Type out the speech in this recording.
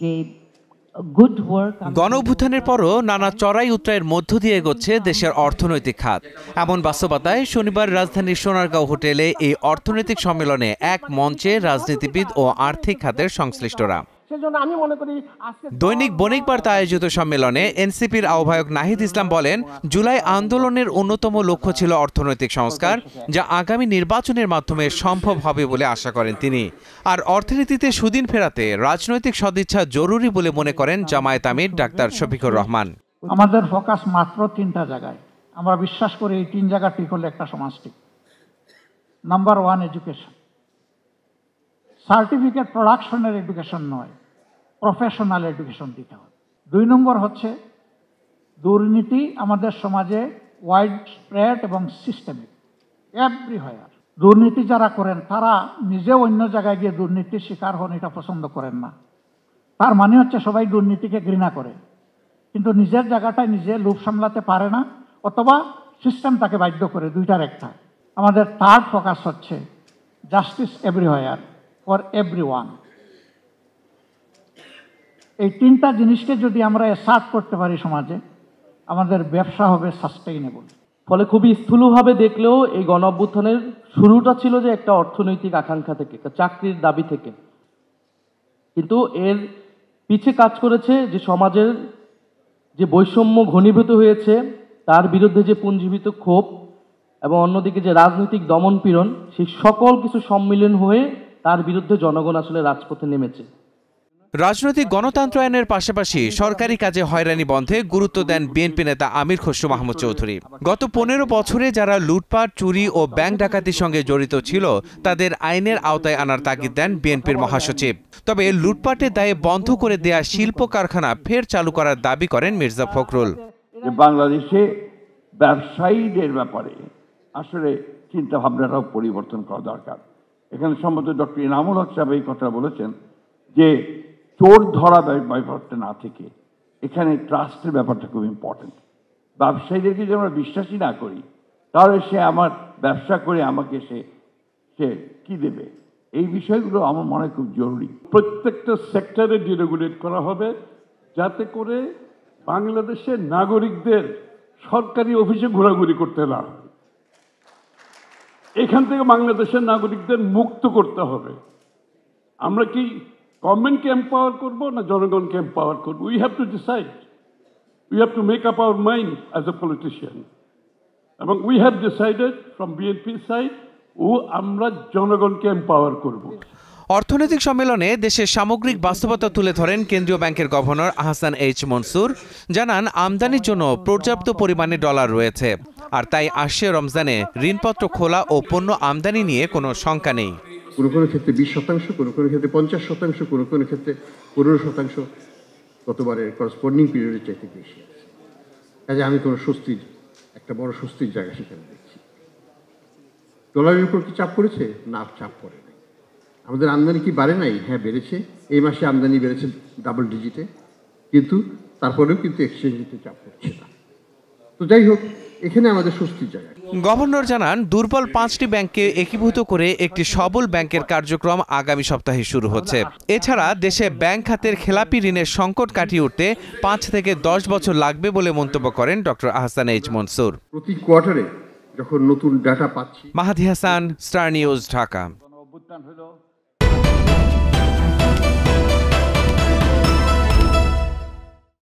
যে গণঅভ্যুত্থানের পরও নানা চড়াই উতরাইয়ের মধ্য দিয়ে এগোচ্ছে দেশের অর্থনৈতিক খাত। এমন বাস্তবতায় শনিবার রাজধানীর সোনারগাঁও হোটেলে এই অর্থনৈতিক সম্মেলনে এক মঞ্চে রাজনীতিবিদ ও আর্থিক খাতের সংশ্লিষ্টরা। দৈনিক বণিক বার্তা আয়োজিত সম্মেলনে এনসিপির আহ্বায়ক নাহিদ ইসলাম বলেন, জুলাই আন্দোলনের অন্যতম লক্ষ্য ছিল অর্থনৈতিক সংস্কার, যা আগামী নির্বাচনের মাধ্যমে সম্ভব হবে বলে আশা করেন তিনি। আর অর্থনীতিতে সুদিন ফেরাতে রাজনৈতিক সদিচ্ছা জরুরি বলে মনে করেন জামায়াত আমির ডাক্তার শফিকুর রহমান। আমাদের ফোকাস মাত্র 3টা জায়গায়। আমরা বিশ্বাস করি এই 3 জায়গা ঠিক হলে একটা সমাজ ঠিক। নাম্বার 1 এডুকেশন, সার্টিফিকেট প্রোডাকশনের এডুকেশন নয়, প্রফেশনাল এডুকেশন দিতে হবে। 2 নম্বর হচ্ছে দুর্নীতি আমাদের সমাজে ওয়াইড স্প্রেড এবং সিস্টেমিক, এভরিহোয়ার। দুর্নীতি যারা করেন তারা নিজে অন্য জায়গায় গিয়ে দুর্নীতির শিকার হন, এটা পছন্দ করেন না। তার মানে হচ্ছে সবাই দুর্নীতিকে ঘৃণা করে, কিন্তু নিজের জায়গাটায় নিজে লোভ সামলাতে পারে না, অথবা সিস্টেম তাকে বাধ্য করে, 2টার একটা। আমাদের 3rd ফোকাস হচ্ছে জাস্টিস এভরিহোয়ার ফর এভরিওয়ান। এই 3টা জিনিসকে যদি আমরা অ্যাসার্ট করতে পারি সমাজে, আমাদের ব্যবসা হবে সাস্টেইনেবল। ফলে খুবই স্থূলভাবে দেখলেও এই গণঅভ্যুত্থানের শুরুটা ছিল যে একটা অর্থনৈতিক আকাঙ্ক্ষা থেকে, একটা চাকরির দাবি থেকে, কিন্তু এর পিছে কাজ করেছে যে সমাজের যে বৈষম্য ঘনীভূত হয়েছে তার বিরুদ্ধে যে পুঞ্জীভূত ক্ষোভ, এবং অন্যদিকে যে রাজনৈতিক দমনপীড়ন, সেই সকল কিছু সম্মিলন হয়ে তার বিরুদ্ধে জনগণ আসলে রাজপথে নেমেছে। রাজনৈতিক গণতন্ত্রায়নের পাশাপাশি সরকারি কাজে হয়রানি বন্ধে গুরুত্ব দেন বিএনপি নেতা আমির খসরু মাহমুদ চৌধুরী। গত 15 বছরে যারা লুটপাট, চুরি ও ব্যাংক ডাকাতির সঙ্গে জড়িত ছিল তাদের আইনের আওতায় আনার তাগিদ দেন বিএনপির মহাসচিব। তবে লুটপাটের দায়ে বন্ধ করে দেয়া শিল্প কারখানা ফের চালু করার দাবি করেন মির্জা ফখরুল। বাংলাদেশে ব্যবসায়ীদের ব্যাপারে আসলে চিন্তা ভাবনাটাও পরিবর্তন করা দরকার। এখানে সম্ভবত ডক্টর ইনামুল হক সাহেব এই কথা বলেছেন যে চোর ধরা ব্যাপারটা না থেকে এখানে ট্রাস্টের ব্যাপারটা খুব ইম্পর্টেন্ট। ব্যবসায়ীদেরকে যদি আমরা বিশ্বাসই না করি, তাহলে সে আমার ব্যবসা করে আমাকে সে কি দেবে, এই বিষয়গুলো আমার মনে হয় খুব জরুরি। প্রত্যেকটা সেক্টরে ডিরেগুলেট করা হবে, যাতে করে বাংলাদেশের নাগরিকদের সরকারি অফিসে ঘোরাঘুরি করতে না হয়। এখান থেকে বাংলাদেশের নাগরিকদের মুক্ত করতে হবে। আমরা কি গভর্নমেন্টকে এম্পাওয়ার করবো না জনগণকে এম্পাওয়ার করবো? We have to decide, we have to make up our mind as a politician. এবং we have decided from BNP side আমরা জনগণকে এম্পাওয়ার করব। অর্থনৈতিক সম্মেলনে দেশের সামগ্রিক বাস্তবতা তুলে ধরেন কেন্দ্রীয় ব্যাংকের গভর্নর আহসান এইচ মনসুর। জানান, আমদানির জন্য পর্যাপ্ত পরিমাণে ডলার রয়েছে, আর তাই আসছে রমজানে ঋণপত্র খোলা ও পণ্য আমদানি নিয়ে কোনো শঙ্কা নেই। কোনো কোনো ক্ষেত্রে 20%, কোনো কোনো ক্ষেত্রে 50%, কোনো কোনো ক্ষেত্রে 15% গতবারের করসপন্ডিং পিরিয়ডের চাইতে বেশি আছে। কাজে আমি কোনো একটা বড় স্বস্তির জায়গা সেখানে দেখছি। ডলারের উপর কি চাপ পড়েছে? না, চাপ পড়ে নাই। আমাদের আমদানি কি বাড়ে নাই? হ্যাঁ, বেড়েছে। এই মাসে আমদানি বেড়েছে ডাবল ডিজিটে, কিন্তু তারপরেও কিন্তু এক্সচেঞ্জ রেটে চাপ পড়ছে না। তো যাই হোক, এখানে আমাদের স্বস্তির জায়গা। গভর্নর জানান, দুর্বল 5টি ব্যাংককে একীভূত করে একটি সবল ব্যাংকের কার্যক্রম আগামী সপ্তাহে শুরু হচ্ছে। এছাড়া দেশে ব্যাংক খাতের খেলাপি ঋণের সংকট কাটিয়ে উঠতে 5 থেকে 10 বছর লাগবে বলে মন্তব্য করেন ডক্টর আহসান এইচ মনসুর। প্রতি কোয়ার্টারে যখন নতুন ডাটা পাচ্ছি। মাহাদি হাসান, স্টার নিউজ, ঢাকা।